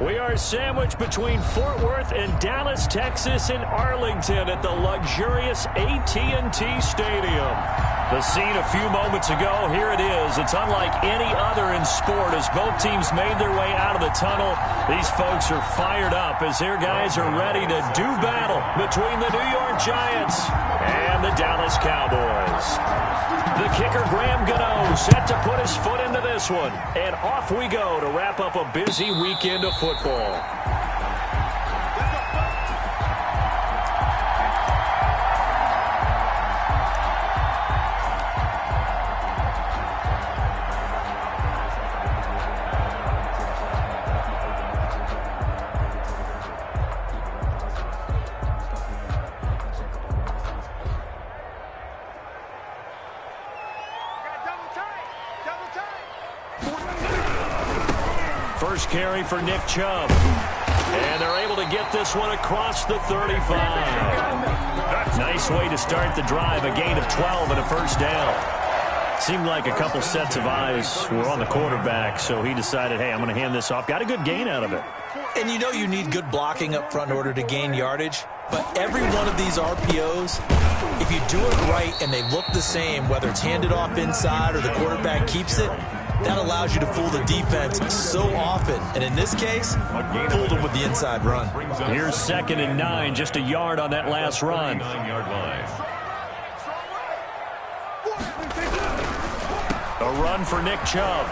We are sandwiched between Fort Worth and Dallas, Texas, and Arlington at the luxurious AT&T Stadium. The scene a few moments ago, here it is. It's unlike any other in sport as both teams made their way out of the tunnel. These folks are fired up as their guys are ready to do battle between the New York Giants and the Dallas Cowboys. The kicker, Graham Gano, set to put his foot into this one. And off we go to wrap up a busy weekend of football. First carry for Nick Chubb. And they're able to get this one across the 35. Nice way to start the drive. A gain of 12 and a first down. Seemed like a couple sets of eyes were on the quarterback, so he decided, hey, I'm going to hand this off. Got a good gain out of it. And you know you need good blocking up front in order to gain yardage. But every one of these RPOs, if you do it right and they look the same, whether it's handed off inside or the quarterback keeps it, that allows you to fool the defense so often. And in this case, fooled them with the inside run. Here's 2nd and 9, just a yard on that last run. A run for Nick Chubb.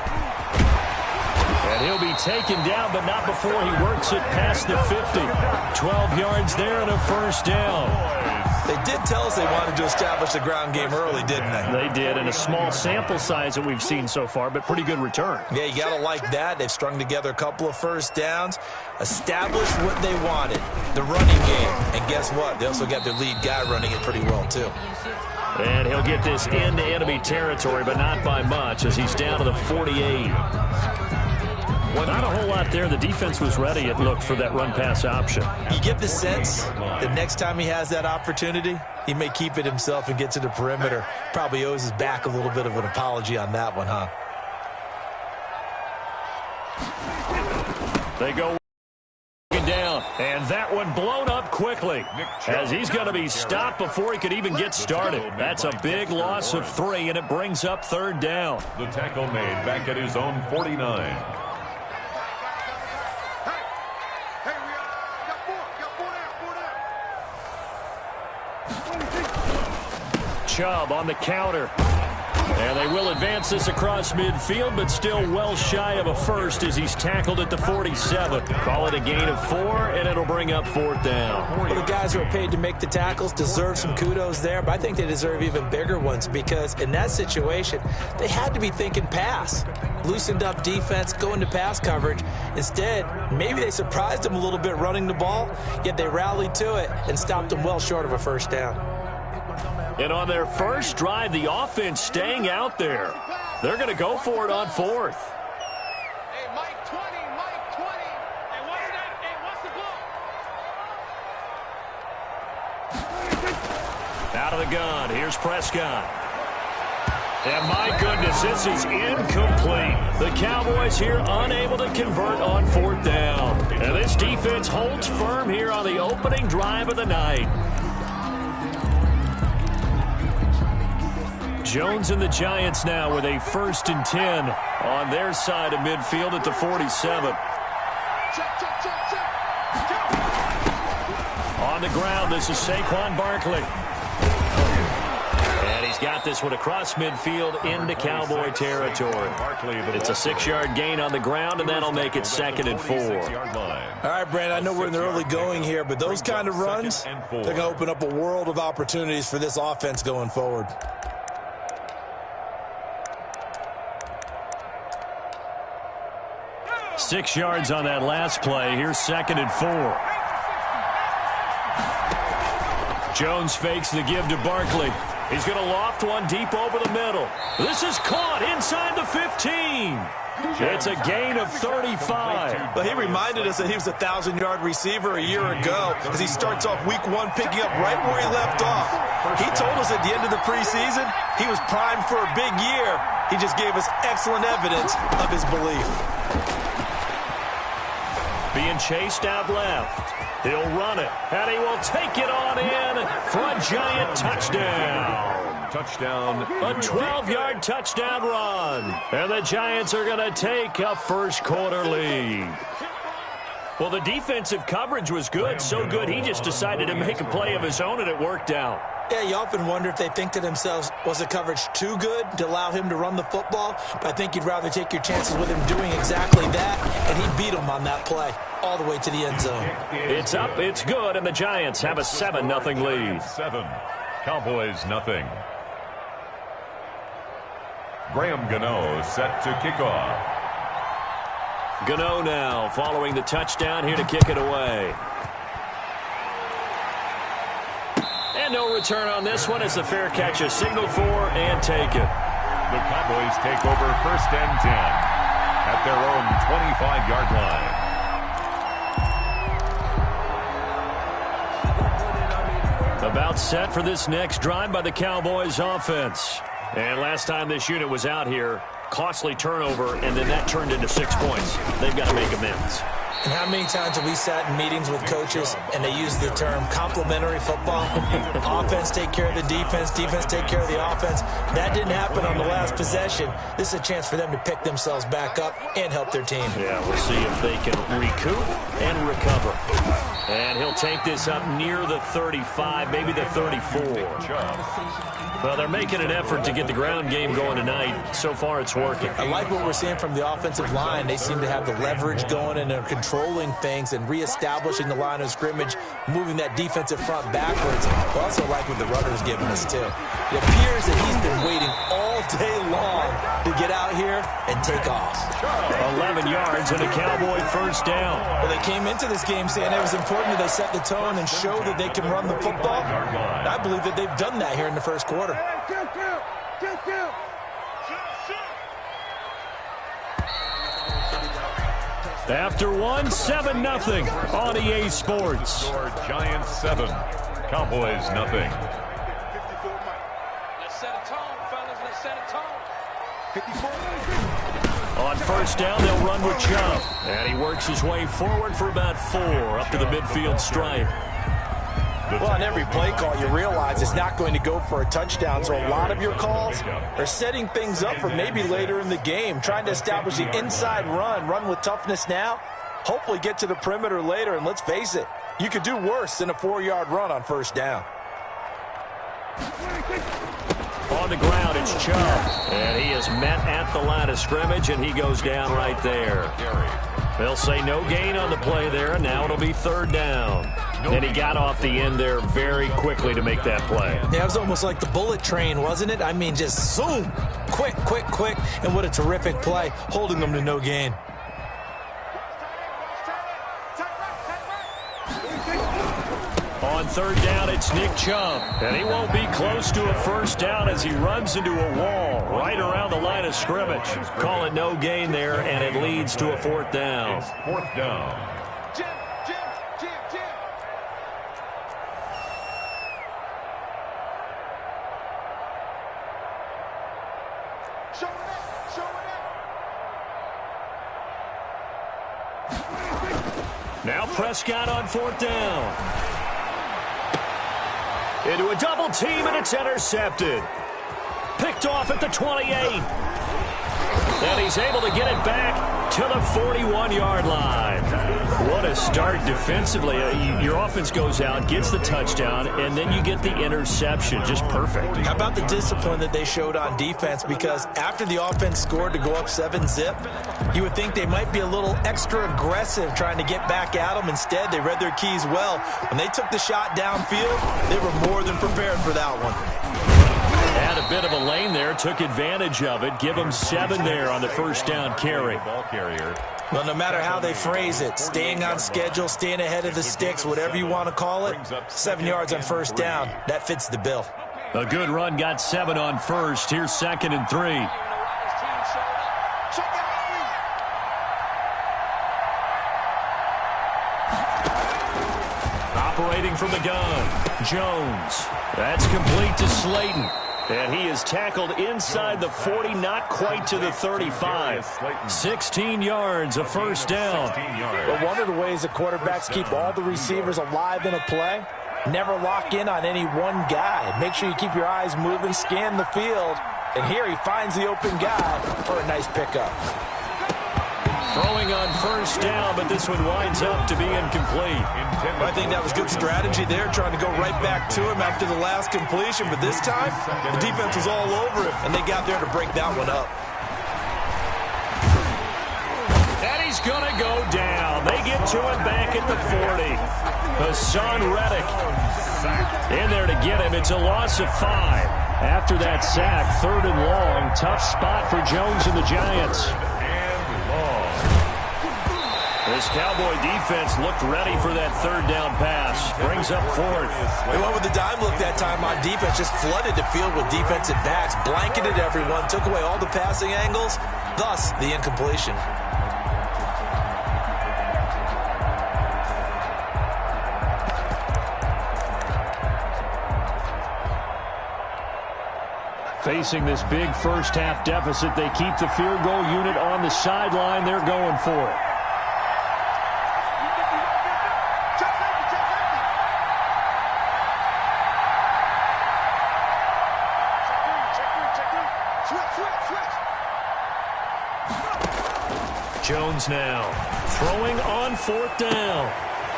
And he'll be taken down, but not before he works it past the 50. 12 yards there and a first down. They did tell us they wanted to establish the ground game early, didn't they? They did, and a small sample size that we've seen so far, but pretty good return. Yeah, you got to like that. They've strung together a couple of first downs, established what they wanted, the running game. And guess what? They also got their lead guy running it pretty well, too. And he'll get this into enemy territory, but not by much as he's down to the 48. Not a whole lot there. The defense was ready, it looked, for that run-pass option. You get the sense that next time he has that opportunity, he may keep it himself and get to the perimeter. Probably owes his back a little bit of an apology on that one, huh? They go down, and that one blown up quickly as he's going to be stopped before he could even get started. That's a big loss of 3, and it brings up 3rd down. The tackle made back at his own 49. Chubb on the counter. And they will advance this across midfield, but still well shy of a first as he's tackled at the 47. Call it a gain of 4, and it'll bring up 4th down. Well, the guys who are paid to make the tackles deserve some kudos there, but I think they deserve even bigger ones because in that situation, they had to be thinking pass. Loosened up defense, going to pass coverage. Instead, maybe they surprised them a little bit running the ball, yet they rallied to it and stopped them well short of a first down. And on their first drive, the offense staying out there. They're going to go for it on 4th. Hey, Mike 20, Mike 20. Hey, what is that? Hey, what's the ball? Out of the gun, here's Prescott. And my goodness, this is incomplete. The Cowboys here unable to convert on 4th down. And this defense holds firm here on the opening drive of the night. Jones and the Giants now with a 1st and 10 on their side of midfield at the 47. On the ground, this is Saquon Barkley. And he's got this one across midfield into Cowboy territory. It's a 6-yard gain on the ground, and that'll make it 2nd and 4. All right, Brandon, I know we're in the early going here, but those kind of runs, they're going to open up a world of opportunities for this offense going forward. Six yards on that last play. Here's 2nd and 4. Jones fakes the give to Barkley. He's going to loft one deep over the middle. This is caught inside the 15. It's a gain of 35. Well, he reminded us that he was a 1,000-yard receiver a year ago as he starts off week 1 picking up right where he left off. He told us at the end of the preseason he was primed for a big year. He just gave us excellent evidence of his belief. being chased out left. He'll run it, and he will take it on in for a Giant touchdown. Touchdown. A 12-yard touchdown run. And the Giants are going to take a first-quarter lead. Well, the defensive coverage was good, so good he just decided to make a play of his own, and it worked out. Yeah, you often wonder if they think to themselves, was the coverage too good to allow him to run the football? But I think you'd rather take your chances with him doing exactly that, and he beat him on that play all the way to the end zone. It's up, it's good, and the Giants have a 7-0 lead. 7. Cowboys nothing. Graham Gano set to kick off. Gano now following the touchdown here to kick it away. And no return on this one as the fair catch is signaled for and taken. The Cowboys take over 1st and 10 at their own 25-yard line. About set for this next drive by the Cowboys offense. And last time this unit was out here, costly turnover, and then that turned into 6 points. They've got to make amends. And how many times have we sat in meetings with coaches and they use the term complementary football? Offense take care of the defense, defense take care of the offense. That didn't happen on the last possession. This is a chance for them to pick themselves back up and help their team. Yeah, we'll see if they can recoup and recover. And he'll take this up near the 35, maybe the 34. Well, they're making an effort to get the ground game going tonight. So far, it's working. I like what we're seeing from the offensive line. They seem to have the leverage going, and they're controlling things and reestablishing the line of scrimmage, moving that defensive front backwards. I also like what the runner's giving us, too. It appears that he's been waiting all day long to get out here and take off. 11 yards and a Cowboy first down. Well, they came into this game saying it was important that they set the tone and show that they can run the football. And I believe that they've done that here in the first quarter. After one, 7-0 on EA Sports. Giants 7, Cowboys nothing. Let's set a tone, fellas. Let's set a tone. 54. On first down, they'll run with Chubb. And he works his way forward for about 4 up to the midfield stripe. Well, on every play call, you realize it's not going to go for a touchdown, so a lot of your calls are setting things up for maybe later in the game, trying to establish the inside run with toughness now, hopefully get to the perimeter later, and let's face it, you could do worse than a 4-yard run on first down. On the ground, it's Chubb. And he is met at the line of scrimmage, and he goes down right there. They'll say no gain on the play there, and now it'll be 3rd down. And he got off the end there very quickly to make that play. Yeah, it was almost like the bullet train, wasn't it? I mean, just zoom, quick, and what a terrific play, holding them to no gain. On 3rd down, it's Nick Chubb. And he won't be close to a first down as he runs into a wall right around the line of scrimmage. Call it no gain there, and it leads to a 4th down. It's 4th down. Jim. Show it up. Now Prescott on 4th down. Into a double team, and it's intercepted. Picked off at the 28. And he's able to get it back to the 41-yard line. What a start defensively. Your offense goes out, gets the touchdown, and then you get the interception. Just perfect. How about the discipline that they showed on defense? Because after the offense scored to go up 7-zip, you would think they might be a little extra aggressive trying to get back at them. Instead, they read their keys well. When they took the shot downfield, they were more than prepared for that one. Had a bit of a lane there, took advantage of it. Give them 7 there on the first down carry. Ball carrier. Well, no matter how they phrase it, staying on schedule, staying ahead of the sticks, whatever you want to call it, 7 yards on first down, that fits the bill. A good run got 7 on first. Here's 2nd and 3. Operating from the gun, Jones. That's complete to Slayton. And he is tackled inside the 40, not quite to the 35. 16 yards, a first down. But one of the ways that quarterbacks keep all the receivers alive in a play, never lock in on any one guy. Make sure you keep your eyes moving, scan the field. And here he finds the open guy for a nice pickup. Throwing on first down, but this one winds up to be incomplete. I think that was good strategy there, trying to go right back to him after the last completion. But this time, the defense was all over him, and they got there to break that one up. And he's going to go down. They get to him back at the 40. Hassan Reddick in there to get him. It's a loss of 5. After that sack, 3rd and long. Tough spot for Jones and the Giants. This Cowboy defense looked ready for that 3rd down pass. Brings up 4th. They went with the dime look that time on defense. Just flooded the field with defensive backs. Blanketed everyone. Took away all the passing angles. Thus, the incompletion. Facing this big first-half deficit, they keep the field goal unit on the sideline. They're going for it. Jones now throwing on 4th down.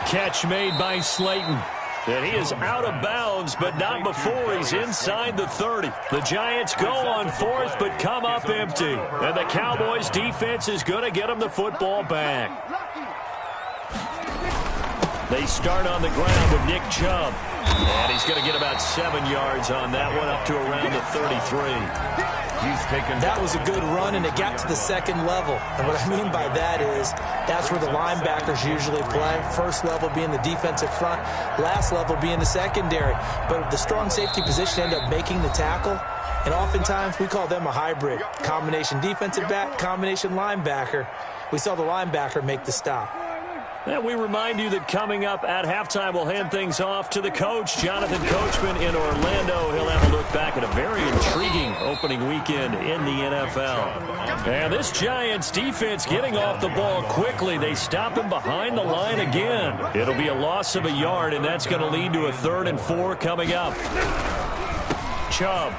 Catch made by Slayton. And he is out of bounds, but not before he's inside the 30. The Giants go on 4th, but come up empty. And the Cowboys defense is going to get them the football back. They start on the ground with Nick Chubb. And he's going to get about 7 yards on that one, up to around the 33. That was a good run, and it got to the 2nd level. And what I mean by that is that's where the linebackers usually play. First level being the defensive front, last level being the secondary. But the strong safety position ended up making the tackle, and oftentimes we call them a hybrid. Combination defensive back, combination linebacker. We saw the linebacker make the stop. And we remind you that coming up at halftime, we'll hand things off to the coach, Jonathan Coachman in Orlando. He'll have a look back at a very intriguing opening weekend in the NFL. And this Giants defense getting off the ball quickly. They stop him behind the line again. It'll be a loss of a yard, and that's going to lead to a 3rd and 4 coming up. Chubb.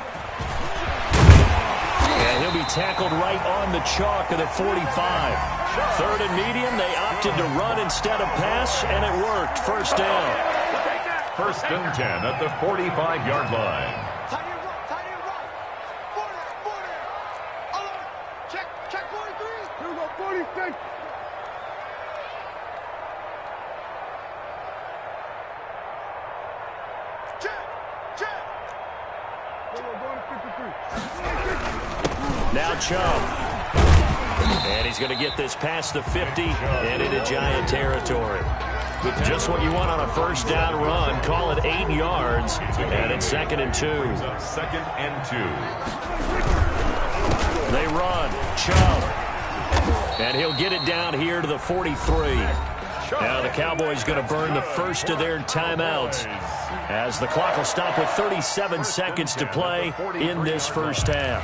And he'll be tackled right on the chalk of the 45. 3rd and medium, they opted to run instead of pass, and it worked. First down. 1st and 10 at the 45-yard line. Check 43. Here we go, 46. Check. Now Chubb. And he's going to get this past the 50 and into Giant territory. Just what you want on a first down run. Call it 8 yards. And it's 2nd and 2. 2nd and 2. They run. Chubb. And he'll get it down here to the 43. Now the Cowboys going to burn the first of their timeouts, as the clock will stop with 37 seconds to play in this first half.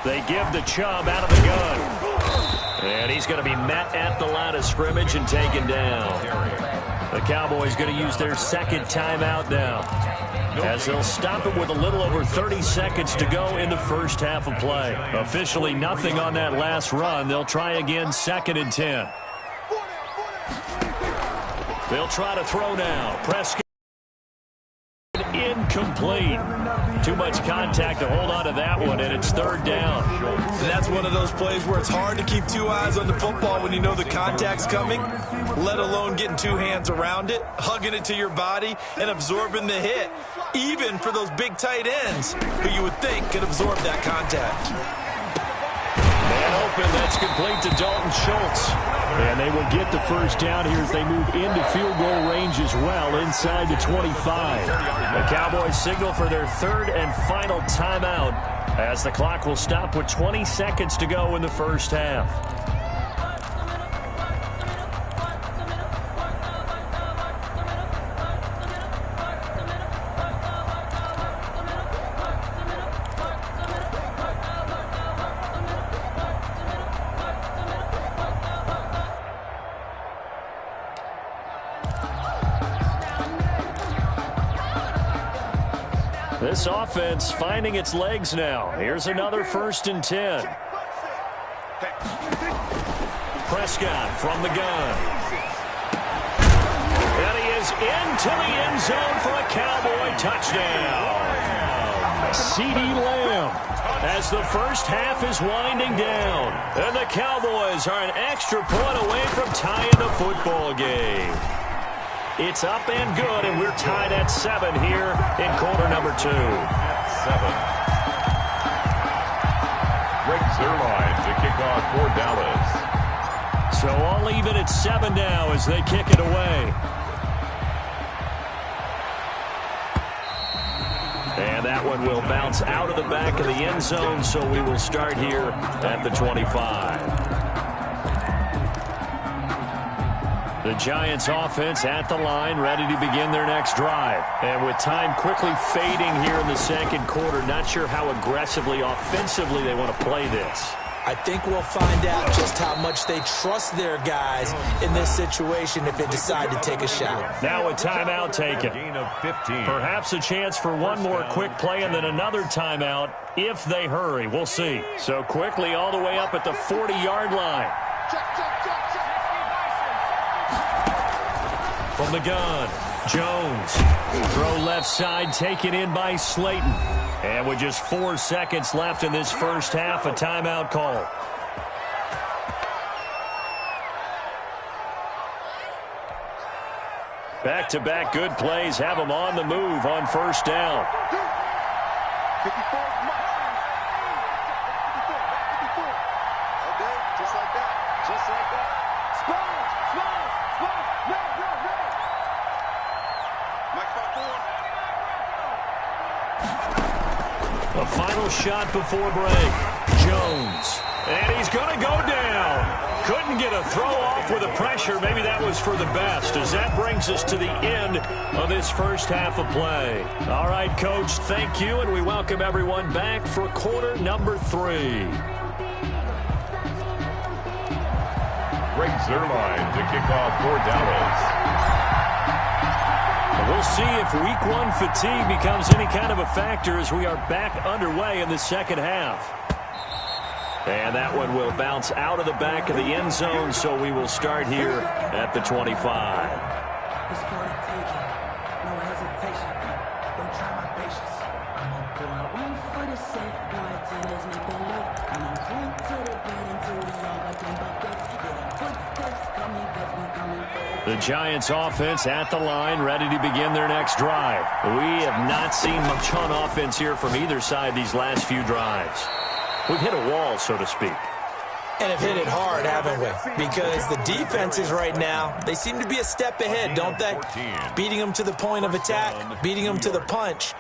They give the Chubb out of the gun. And he's going to be met at the line of scrimmage and taken down. The Cowboys going to use their 2nd timeout now, as they'll stop it with a little over 30 seconds to go in the first half of play. Officially nothing on that last run. They'll try again, 2nd and 10. They'll try to throw now. Prescott. Incomplete. Too much contact to hold on to that one, and it's 3rd down. And that's one of those plays where it's hard to keep 2 eyes on the football when you know the contact's coming, let alone getting 2 hands around it, hugging it to your body, and absorbing the hit, even for those big tight ends who you would think could absorb that contact. Man open, that's It's complete to Dalton Schultz. And they will get the first down here as they move into field goal range as well, inside the 25. The Cowboys signal for their third and final timeout as the clock will stop with 20 seconds to go in the first half. This offense finding its legs now. Here's another 1st and 10. Prescott from the gun. And he is into the end zone for a Cowboy touchdown. CeeDee Lamb as the first half is winding down. And the Cowboys are an extra point away from tying the football game. It's up and good, and we're tied at 7 here in quarter number 2. 7. Greg Zuerlein to kick off for Dallas. So all even at 7 now as they kick it away. And that one will bounce out of the back of the end zone, so we will start here at the 25. The Giants offense at the line, ready to begin their next drive. And with time quickly fading here in the second quarter, not sure how aggressively, offensively they want to play this. I think we'll find out just how much they trust their guys in this situation if they decide to take a shot. Now a timeout taken. Gain of 15. Perhaps a chance for one more quick play and then another timeout if they hurry. We'll see. So quickly all the way up at the 40-yard line. From the gun, Jones. Throw left side, taken in by Slayton. And with just 4 seconds left in this first half, a timeout call. Back-to-back good plays have them on the move on first down. 54. Okay, just like that. Just like that. Spot. No. A final shot before break. Jones. And he's going to go down. Couldn't get a throw off with the pressure. Maybe that was for the best, as that brings us to the end of this first half of play. All right, Coach, thank you, and we welcome everyone back for quarter number 3. Greg Zuerlein to kick off for Dallas. We'll see if week 1 fatigue becomes any kind of a factor as we are back underway in the second half. And that one will bounce out of the back of the end zone, so we will start here at the 25. It's for the taking. No hesitation. Don't try my patience. I'm a boy, one for the safe. Boy, tennis, make the look. I'm a clean to the bed until we all got them buckets. Yeah, footsteps coming, cause we coming for The Giants offense at the line, ready to begin their next drive. We have not seen much on offense here from either side these last few drives. We've hit a wall, so to speak. And have hit it hard, haven't we? Because the defenses right now, they seem to be a step ahead, don't they? Beating them to the point of attack, beating them to the punch.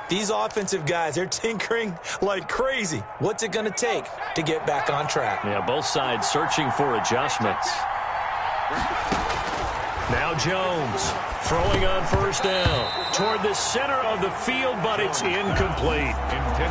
These offensive guys, they're tinkering like crazy. What's it going to take to get back on track? Yeah, both sides searching for adjustments. Now Jones throwing on first down toward the center of the field, but it's incomplete.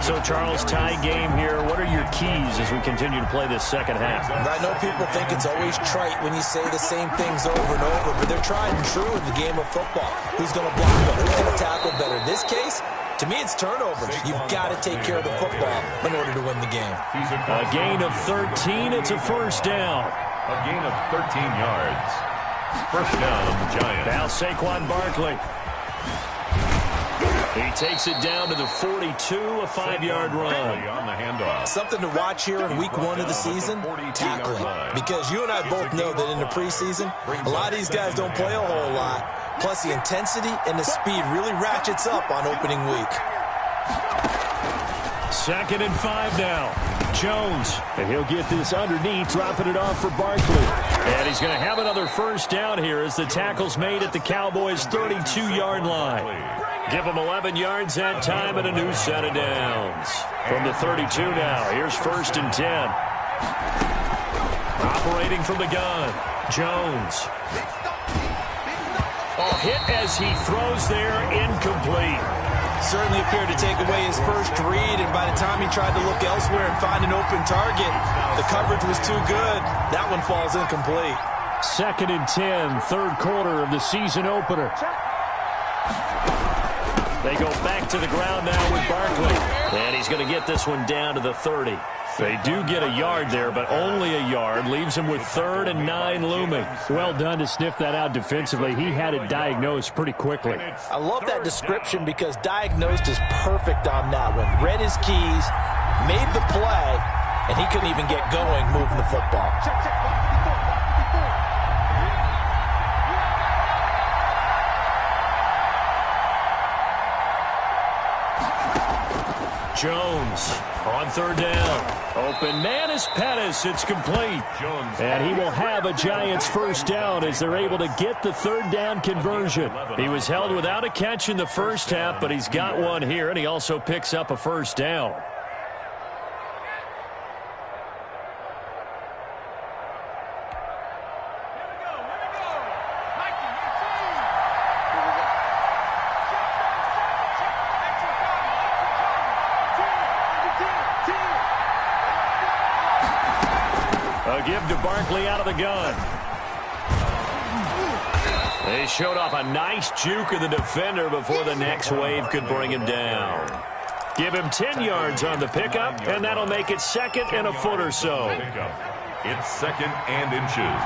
So, Charles, tie game here. What are your keys as we continue to play this second half? I know people think it's always trite when you say the same things over and over, but they're tried and true in the game of football. Who's going to block better? Who's going to tackle better? In this case, to me, it's turnovers. You've got to take care of the football in order to win the game. A gain of 13. It's a first down. A gain of 13 yards. First down, Giants. Now Saquon Barkley. He takes it down to the 42, a 5-yard run. On the handoff. Something to watch here in week 1 of the season, tackling. Because you and I both know that in the preseason, a lot of these guys don't play a whole lot. Plus, the intensity and the speed really ratchets up on opening week. 2nd and 5 now. Jones, and he'll get this underneath, dropping it off for Barkley. And he's going to have another first down here as the tackle's made at the Cowboys' 32-yard line. Give them 11 yards that time and a new set of downs. From the 32 now, here's 1st and 10. Operating from the gun, Jones. Hit as he throws there, incomplete. Certainly appeared to take away his first read, and by the time he tried to look elsewhere and find an open target, the coverage was too good. That one falls incomplete. 2nd and 10, third quarter of the season opener. They go back to the ground now with Barkley. And he's going to get this one down to the 30. They do get a yard there, but only a yard. Leaves him with 3rd and 9 looming. Well done to sniff that out defensively. He had it diagnosed pretty quickly. I love that description because diagnosed is perfect on that one. Read his keys, made the play, and he couldn't even get going moving the football. Jones on 3rd down. Open man is Pettis. It's complete. And he will have a Giants first down as they're able to get the 3rd down conversion. He was held without a catch in the first half, but he's got one here, and he also picks up a first down. A give to Barkley out of the gun. They showed off a nice juke of the defender before the next wave could bring him down. Give him 10 yards on the pickup, and that'll make it 2nd and a foot or so. It's 2nd and inches.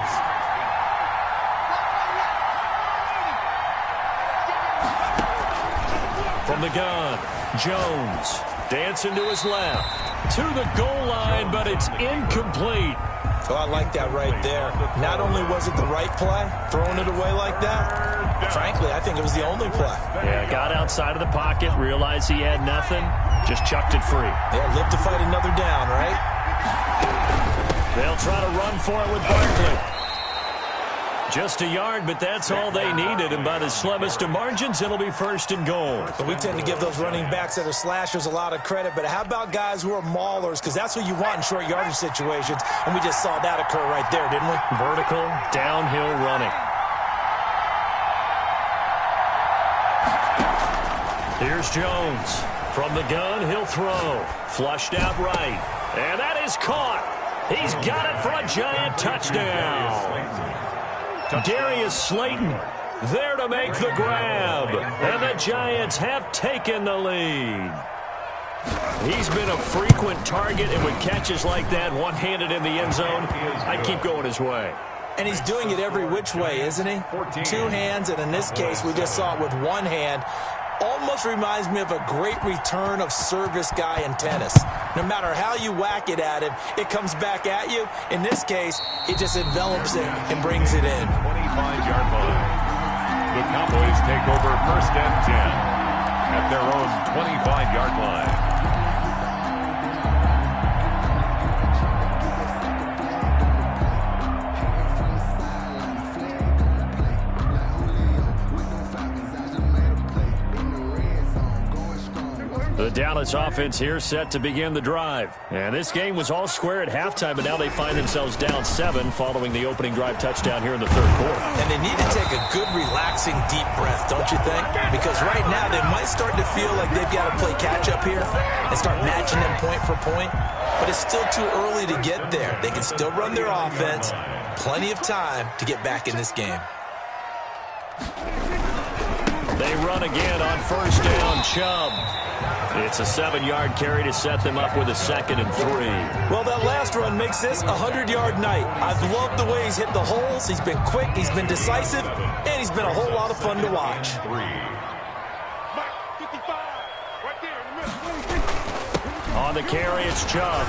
From the gun, Jones dancing to his left. To the goal line, but it's incomplete. Oh, I like that right there. Not only was it the right play, throwing it away like that, frankly, I think it was the only play. Yeah, got outside of the pocket, realized he had nothing, just chucked it free. Yeah, live to fight another down, right? They'll try to run for it with Barkley. Just a yard, but that's all they needed, and by the slimmest of margins, it'll be 1st and goal. But we tend to give those running backs that are slashers a lot of credit, but how about guys who are maulers? Because that's what you want in short yardage situations, and we just saw that occur right there, didn't we? Vertical, downhill running. Here's Jones. From the gun, he'll throw. Flushed out right. And that is caught. He's got it for a Giant touchdown. Darius Slayton there to make the grab. And the Giants have taken the lead. He's been a frequent target, and with catches like that, one-handed in the end zone, I'd keep going his way. And he's doing it every which way, isn't he? 2 hands, and in this case, we just saw it with 1 hand. Almost reminds me of a great return of service guy in tennis. No matter how you whack it at him, it comes back at you. In this case, it just envelops it and brings it in. 25-yard line. The Cowboys take over 1st and 10 at their own 25-yard line. The Dallas offense here set to begin the drive. And this game was all square at halftime, but now they find themselves down 7 following the opening drive touchdown here in the 3rd quarter. And they need to take a good, relaxing, deep breath, don't you think? Because right now they might start to feel like they've got to play catch-up here and start matching them point for point. But it's still too early to get there. They can still run their offense. Plenty of time to get back in this game. They run again on 1st down, Chubb. It's a 7-yard carry to set them up with a 2nd and 3. Well, that last run makes this a 100-yard night. I've loved the way he's hit the holes. He's been quick, he's been decisive, and he's been a whole lot of fun to watch. On the carry, it's Chubb.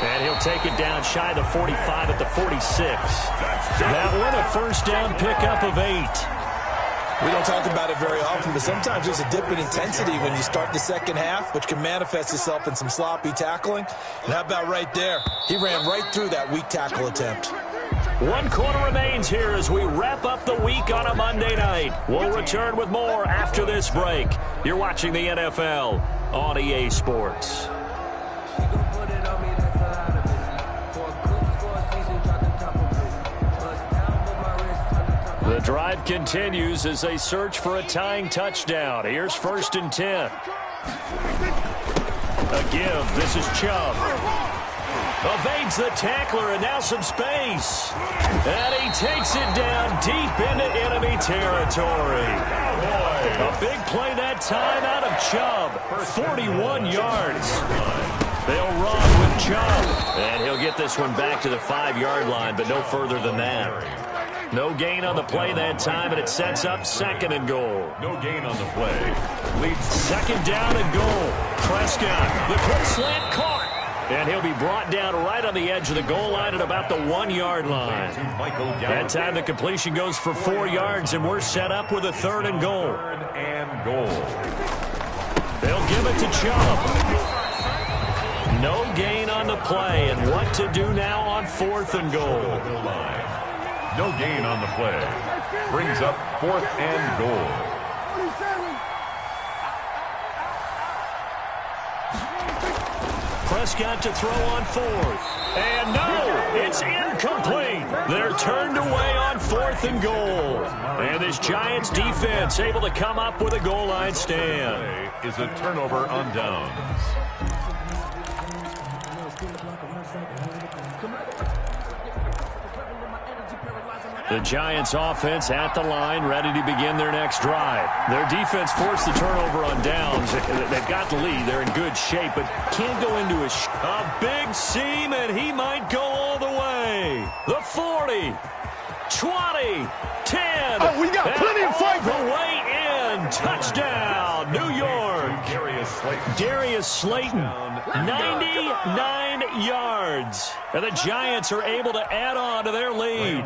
And he'll take it down shy of the 45 at the 46. That one a 1st down pickup of 8. We don't talk about it very often, but sometimes there's a dip in intensity when you start the second half, which can manifest itself in some sloppy tackling. And how about right there? He ran right through that weak tackle attempt. 1 quarter remains here as we wrap up the week on a Monday night. We'll return with more after this break. You're watching the NFL on EA Sports. The drive continues as they search for a tying touchdown. Here's 1st and 10. A give. This is Chubb. Evades the tackler, and now some space. And he takes it down deep into enemy territory. A big play that time out of Chubb. 41 yards. They'll run with Chubb. And he'll get this one back to the 5-yard line, but no further than that. No gain on the play that time, and it sets up 2nd and goal. No gain on the play. Leads 2nd down and goal. Prescott, the quick slant caught. And he'll be brought down right on the edge of the goal line at about the 1-yard line. That time the completion goes for 4 yards, and we're set up with a 3rd and goal. 3rd and goal. They'll give it to Chubb. No gain on the play, and what to do now on 4th and goal. No gain on the play. Brings up 4th and goal. Prescott to throw on 4th. And no, it's incomplete. They're turned away on 4th and goal. And this Giants defense able to come up with a goal line stand. Is a turnover on downs. The Giants offense at the line, ready to begin their next drive. Their defense forced the turnover on downs. They've got the lead. They're in good shape, but can't go into a big seam, and he might go all the way. The 40, 20, 10. Oh, we got plenty of fight. All the way in. Touchdown, New York. Darius Slayton, 99 yards. And the Giants are able to add on to their lead.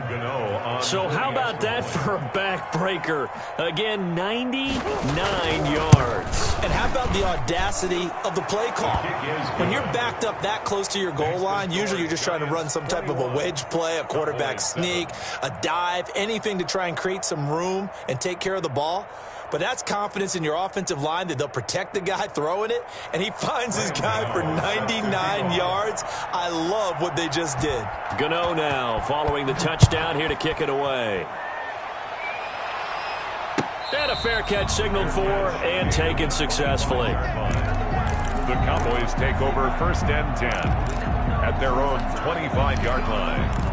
So how about that for a backbreaker? Again, 99 yards. And how about the audacity of the play call? When you're backed up that close to your goal line, usually you're just trying to run some type of a wedge play, a quarterback sneak, a dive, anything to try and create some room and take care of the ball. But that's confidence in your offensive line that they'll protect the guy throwing it, and he finds his guy for 99 yards. I love what they just did. Gano now following the touchdown here to kick it away. And a fair catch signaled for and taken successfully. The Cowboys take over 1st and 10 at their own 25-yard line.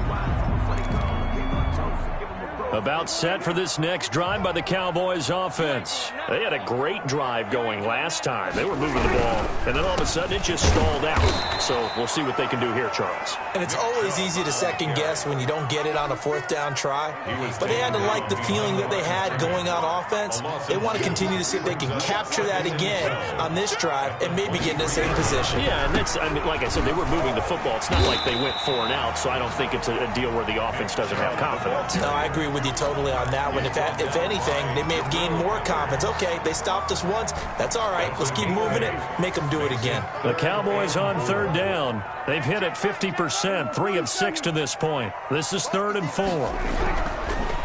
About set for this next drive by the Cowboys offense. They had a great drive going last time. They were moving the ball, and then all of a sudden it just stalled out. So we'll see what they can do here, Charles. And it's always easy to second guess when you don't get it on a 4th down try. But they had to like the feeling that they had going on offense. They want to continue to see if they can capture that again on this drive and maybe get in the same position. Yeah, and that's, I mean, like I said, they were moving the football. It's not like they went 4 and out, so I don't think it's a deal where the offense doesn't have confidence. No, I agree with you totally on that one. If anything, they may have gained more confidence. Okay, they stopped us once. That's all right. Let's keep moving it. Make them do it again. The Cowboys on 3rd down. They've hit it 50%, 3 of 6 to this point. This is 3rd and 4.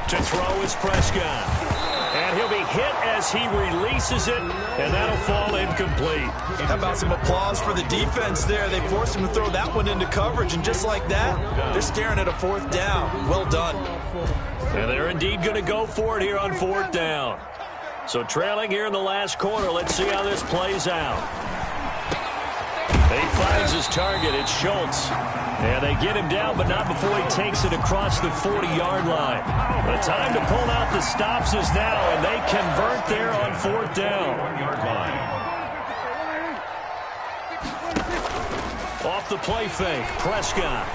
To throw is Prescott. And he'll be hit as he releases it, and that'll fall incomplete. How about some applause for the defense there? They forced him to throw that one into coverage, and just like that, they're staring at a 4th down. Well done. And they're indeed going to go for it here on 4th down. So trailing here in the last quarter, let's see how this plays out. He finds his target. It's Schultz. And they get him down, but not before he takes it across the 40-yard line. The time to pull out the stops is now, and they convert there on 4th down. Off the play fake, Prescott.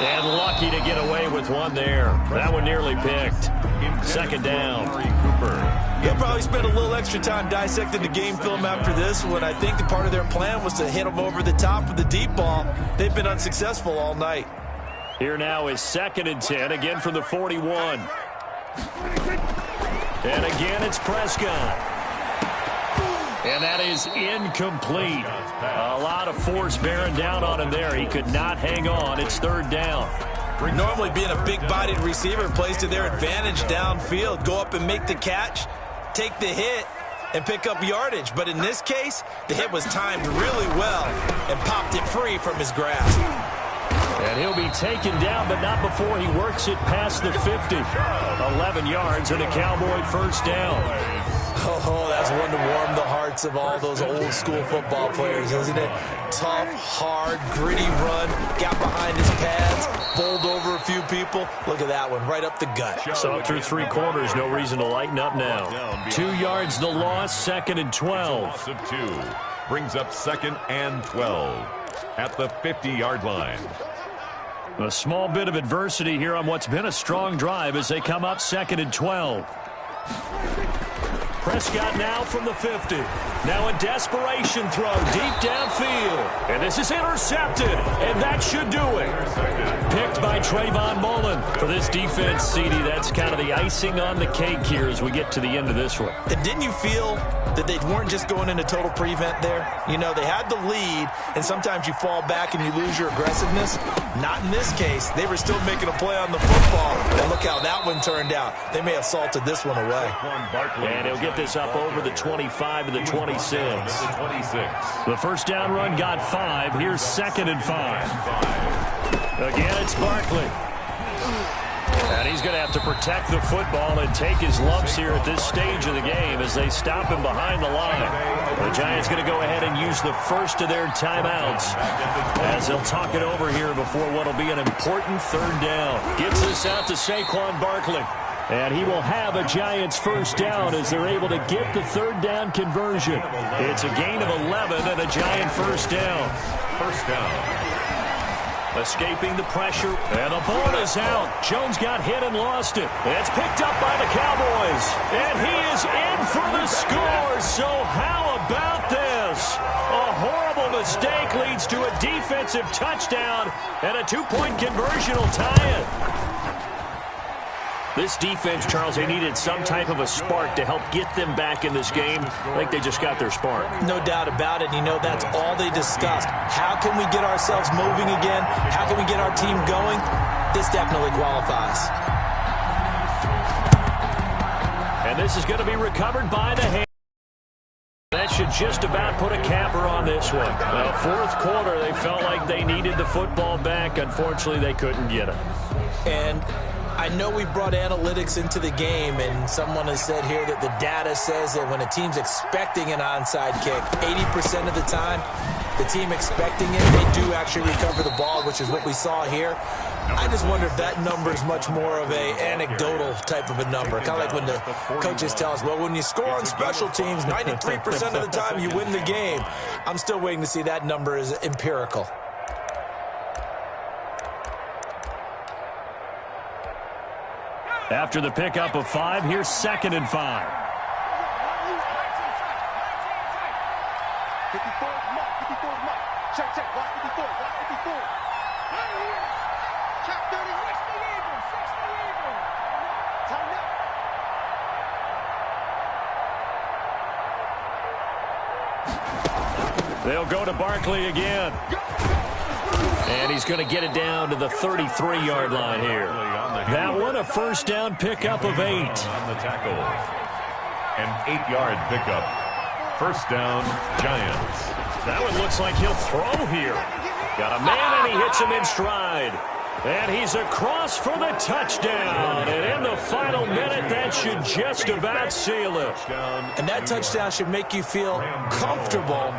And lucky to get away with one there. That one nearly picked. 2nd down. He'll probably spend a little extra time dissecting the game film after this one. I think the part of their plan was to hit him over the top with the deep ball. They've been unsuccessful all night. Here now is 2nd and 10, again from the 41. And again, it's Prescott. And that is incomplete. A lot of force bearing down on him there. He could not hang on. It's third down. Normally being a big-bodied receiver plays to their advantage downfield. Go up and make the catch, take the hit, and pick up yardage. But in this case, the hit was timed really well and popped it free from his grasp. And he'll be taken down, but not before he works it past the 50. 11 yards and a Cowboy first down. Oh, that's one to warm the hearts of all those old-school football players, isn't it? Tough, hard, gritty run, got behind his pads, bowled over a few people. Look at that one, right up the gut. So up through 3 quarters, no reason to lighten up now. 2 yards the loss, 2nd and 12. Loss of 2 brings up 2nd and 12 at the 50-yard line. A small bit of adversity here on what's been a strong drive as they come up 2nd and 12. Prescott now from the 50. Now a desperation throw deep downfield. And this is intercepted. And that should do it. Picked by Trayvon Mullen. For this defense, CD, that's kind of the icing on the cake here as we get to the end of this one. And didn't you feel that they weren't just going into total prevent there? You know, they had the lead, and sometimes you fall back and you lose your aggressiveness. Not in this case. They were still making a play on the football. And look how that one turned out. They may have salted this one away. And he'll get this up over the 25 and the 26. The first down run got 5. Here's 2nd and 5. Again, it's Barkley. And he's going to have to protect the football and take his lumps here at this stage of the game as they stop him behind the line. The Giants going to go ahead and use the first of their timeouts as they'll talk it over here before what will be an important third down. Gets this out to Saquon Barkley. And he will have a Giants first down as they're able to get the third down conversion. It's a gain of 11 and a Giant first down. First down. Escaping the pressure, and the ball is out. Jones got hit and lost it. It's picked up by the Cowboys, and he is in for the score. So how about this? A horrible mistake leads to a defensive touchdown, and a 2-point conversion will tie it. This defense, Charles, they needed some type of a spark to help get them back in this game. I think they just got their spark. No doubt about it. You know, that's all they discussed. How can we get ourselves moving again? How can we get our team going? This definitely qualifies. And this is going to be recovered by the hand. That should just about put a capper on this one. Fourth quarter, they felt like they needed the football back. Unfortunately, they couldn't get it. And I know we brought analytics into the game, and someone has said here that the data says that when a team's expecting an onside kick, 80% of the time, the team expecting it, they do actually recover the ball, which is what we saw here. I just wonder if that number is much more of a anecdotal type of a number. Kind of like when the coaches tell us, well, when you score on special teams, 93% of the time you win the game. I'm still waiting to see that number is empirical. After the pickup of 5, here's 2nd and 5. 54, mark. Check, watch 54, watch 54. Right here. Check 30, 60 even. Time out. They'll go to Barkley again. And he's going to get it down to the 33-yard line here. That one a first down pickup of 8. On the tackle. An 8-yard pickup. First down, Giants. That one looks like he'll throw here. Got a man, and he hits him in stride. And he's across for the touchdown. And in the final minute, that should just about seal it. And that touchdown should make you feel comfortable.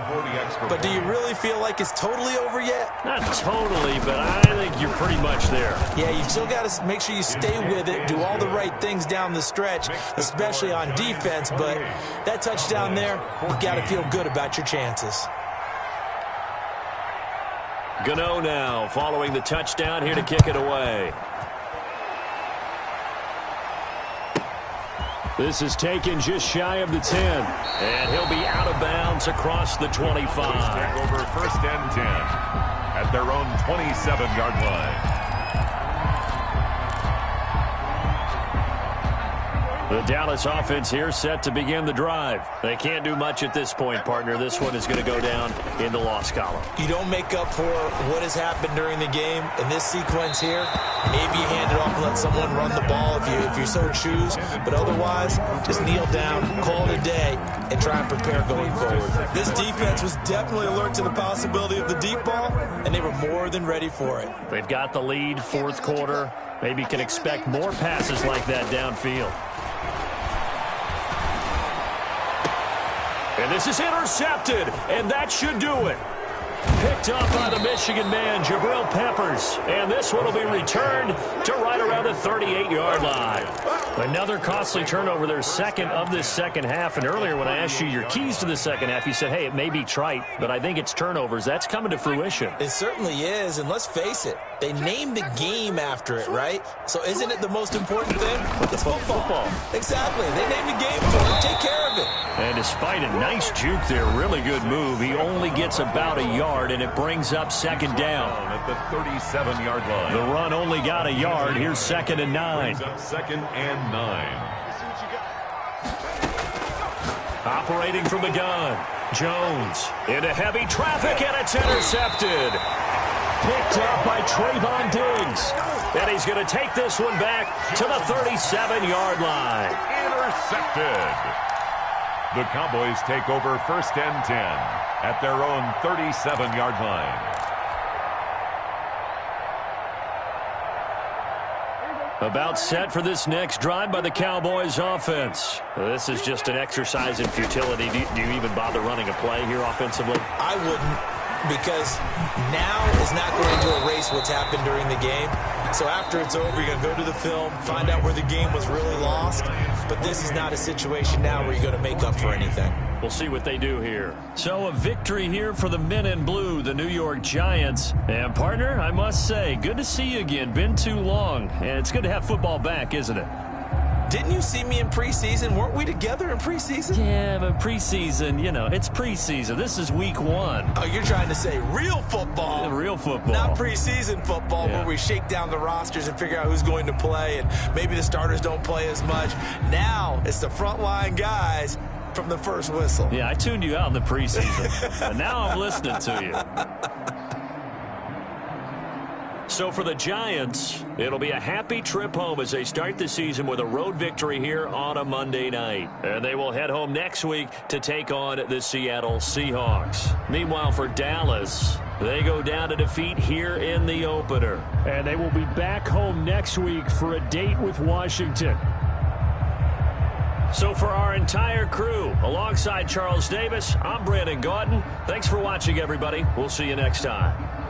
But do you really feel like it's totally over yet? Not totally, but I think you're pretty much there. Yeah, you still got to make sure you stay with it, do all the right things down the stretch, especially on defense. But that touchdown there, you got to feel good about your chances. Gano now following the touchdown here to kick it away. This is taken just shy of the 10. And he'll be out of bounds across the 25. Over first and 10 at their own 27-yard line. The Dallas offense here set to begin the drive. They can't do much at this point, partner. This one is going to go down in the loss column. You don't make up for what has happened during the game. In this sequence here, maybe you hand it off and let someone run the ball if you so choose. But otherwise, just kneel down, call it a day, and try and prepare going forward. This defense was definitely alert to the possibility of the deep ball, and they were more than ready for it. They've got the lead, fourth quarter. Maybe can expect more passes like that downfield. And this is intercepted, and that should do it. Picked up by the Michigan man, Jabril Peppers. And this one will be returned to right around the 38-yard line. Another costly turnover, their second of this second half. And earlier when I asked you your keys to the second half, you said, hey, it may be trite, but I think it's turnovers. That's coming to fruition. It certainly is, and let's face it, they named the game after it, right? So isn't it the most important thing? It's football. Exactly. They named the game for it. Take care of it. And despite a nice juke there, really good move, he only gets about a yard, and it brings up second down. At the 37-yard line. The run only got a yard. Here's 2nd and 9. Brings up 2nd and 9. Operating from the gun, Jones into heavy traffic, and it's intercepted. Picked up by Trayvon Diggs. And he's going to take this one back to the 37-yard line. Intercepted. The Cowboys take over 1st and 10 at their own 37-yard line. About set for this next drive by the Cowboys offense. This is just an exercise in futility. Do you even bother running a play here offensively? I wouldn't, because now is not going to erase what's happened during the game. So after it's over, you're going to go to the film, find out where the game was really lost. But this is not a situation now where you're going to make up for anything. We'll see what they do here. So a victory here for the men in blue, the New York Giants. And partner, I must say, good to see you again. Been too long. And it's good to have football back, isn't it? Didn't you see me in preseason? Weren't we together in preseason? Yeah, but preseason, you know, it's preseason. This is week 1. Oh, you're trying to say real football. Real football. Not preseason football, where we shake down the rosters and figure out who's going to play, and maybe the starters don't play as much. Now it's the frontline guys from the first whistle. Yeah, I tuned you out in the preseason. And now I'm listening to you. So for the Giants, it'll be a happy trip home as they start the season with a road victory here on a Monday night. And they will head home next week to take on the Seattle Seahawks. Meanwhile, for Dallas, they go down to defeat here in the opener. And they will be back home next week for a date with Washington. So for our entire crew, alongside Charles Davis, I'm Brandon Gaudin. Thanks for watching, everybody. We'll see you next time.